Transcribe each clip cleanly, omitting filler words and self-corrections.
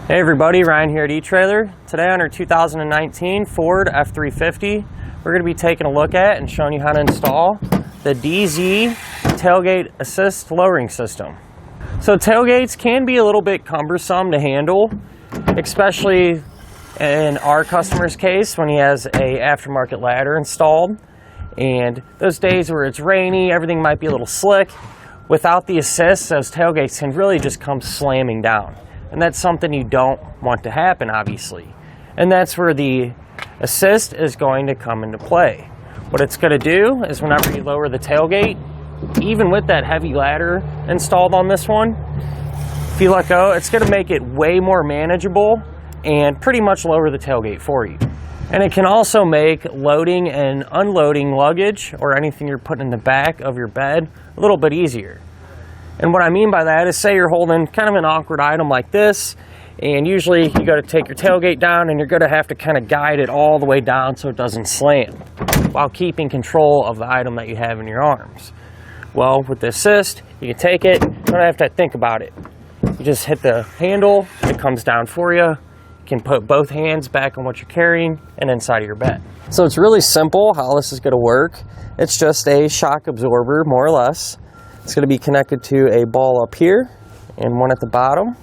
Hey everybody, Ryan here at eTrailer. Today on our 2019 Ford F-350, we're going to be taking a look at and showing you how to install the DeeZee Tailgate Assist Lowering System. So tailgates can be a little bit cumbersome to handle, especially in our customer's case when he has a aftermarket ladder installed. And those days where it's rainy, everything might be a little slick. Without the assist, those tailgates can really just come slamming down. And that's something you don't want to happen, obviously. And that's where the assist is going to come into play. What it's going to do is whenever you lower the tailgate, even with that heavy ladder installed on this one, if you let go, it's going to make it way more manageable and pretty much lower the tailgate for you. And it can also make loading and unloading luggage or anything you're putting in the back of your bed a little bit easier. And what I mean by that is, say you're holding kind of an awkward item like this, and usually you got to take your tailgate down and you're going to have to kind of guide it all the way down so it doesn't slam, while keeping control of the item that you have in your arms. Well, with the assist, you can take it, you don't have to think about it. You just hit the handle, it comes down for you. You can put both hands back on what you're carrying and inside of your bed. So it's really simple how this is going to work. It's just a shock absorber, more or less. It's going to be connected to a ball up here and one at the bottom.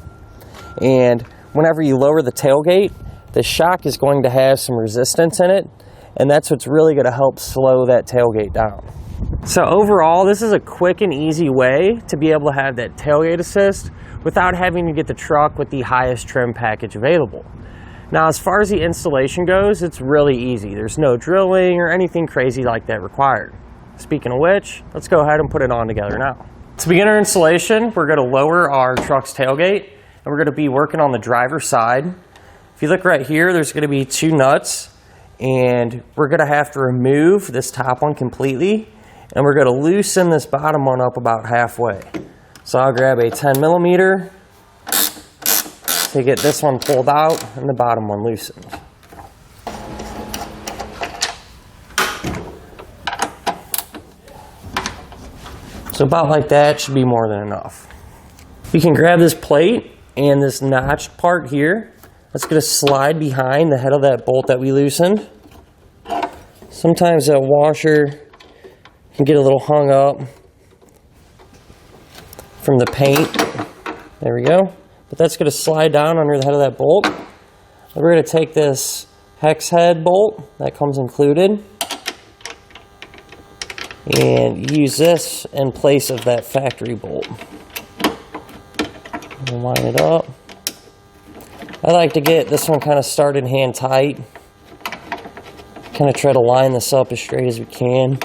And whenever you lower the tailgate, the shock is going to have some resistance in it, and that's what's really going to help slow that tailgate down. So overall, this is a quick and easy way to be able to have that tailgate assist without having to get the truck with the highest trim package available. Now, as far as the installation goes, it's really easy. There's no drilling or anything crazy like that required. Speaking of which, let's go ahead and put it on together now. To begin our installation, we're going to lower our truck's tailgate, and we're going to be working on the driver's side. If you look right here, there's going to be two nuts, and we're going to have to remove this top one completely, and we're going to loosen this bottom one up about halfway. So I'll grab a 10mm to get this one pulled out and the bottom one loosened. So about like that should be more than enough. You can grab this plate and this notched part here. That's going to slide behind the head of that bolt that we loosened. Sometimes that washer can get a little hung up from the paint. There we go. But that's going to slide down under the head of that bolt. And we're going to take this hex head bolt that comes included and use this in place of that factory bolt. We'll line it up. I like to get this one kind of started hand tight. Kind of try to line this up as straight as we can.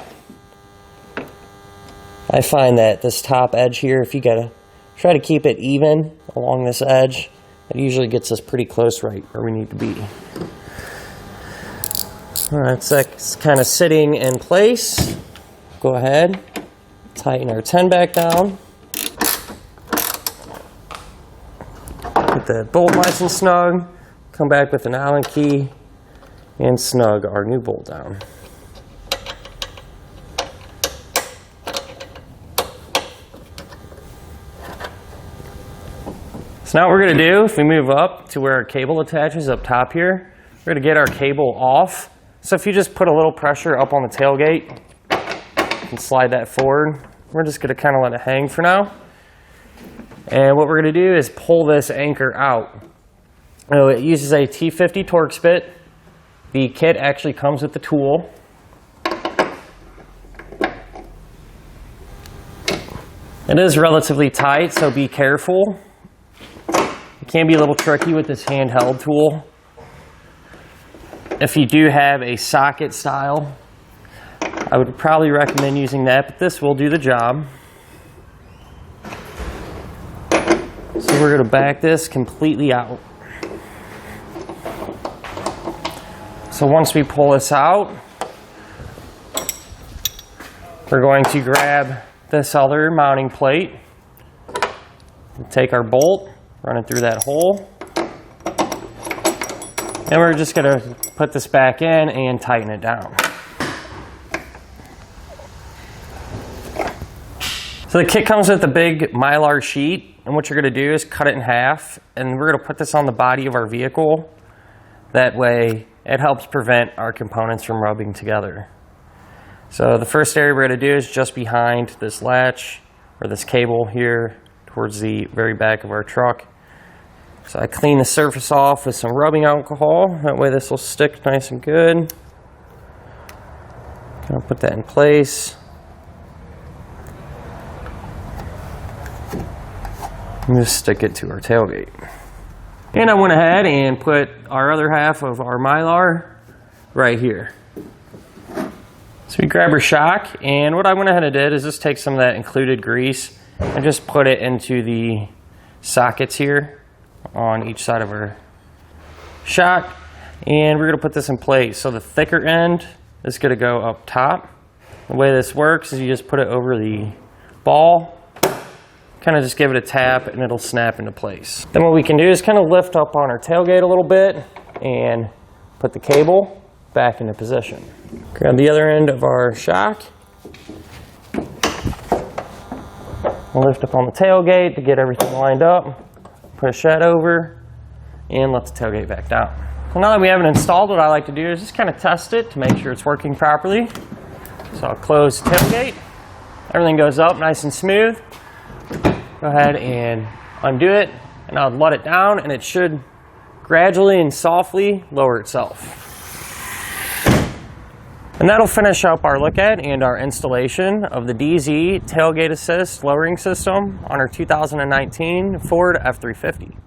I find that this top edge here, if you gotta try to keep it even along this edge, it usually gets us pretty close right where we need to be. Alright, so that's kind of sitting in place. Go ahead, tighten our 10 back down. Get the bolt nice and snug. Come back with an Allen key and snug our new bolt down. So now what we're going to do, if we move up to where our cable attaches up top here, we're going to get our cable off. So if you just put a little pressure up on the tailgate, and slide that forward. We're just going to kind of let it hang for now. And what we're going to do is pull this anchor out. So it uses a T50 Torx bit. The kit actually comes with the tool. It is relatively tight, so be careful. It can be a little tricky with this handheld tool. If you do have a socket style, I would probably recommend using that, but this will do the job. So we're going to back this completely out. So once we pull this out, we're going to grab this other mounting plate, take our bolt, run it through that hole, and we're just going to put this back in and tighten it down. So the kit comes with a big Mylar sheet, and what you're going to do is cut it in half, and we're going to put this on the body of our vehicle. That way it helps prevent our components from rubbing together. So the first area we're going to do is just behind this latch, or this cable here, towards the very back of our truck. So I clean the surface off with some rubbing alcohol, that way this will stick nice and good. I'll put that in place. And just stick it to our tailgate. And I went ahead and put our other half of our Mylar right here. So we grab our shock, and what I went ahead and did is just take some of that included grease and just put it into the sockets here on each side of our shock. And we're going to put this in place. So the thicker end is going to go up top. The way this works is you just put it over the ball, kind of just give it a tap, and it'll snap into place. Then what we can do is kind of lift up on our tailgate a little bit and put the cable back into position. Grab the other end of our shock, lift up on the tailgate to get everything lined up, push that over, and let the tailgate back down. So now that we have it installed, what I like to do is just kind of test it to make sure it's working properly. So I'll close the tailgate, everything goes up nice and smooth. Go ahead and undo it, and I'll let it down, and it should gradually and softly lower itself. And that'll finish up our look at and our installation of the DeeZee Tailgate Assist Lowering System on our 2019 Ford F-350.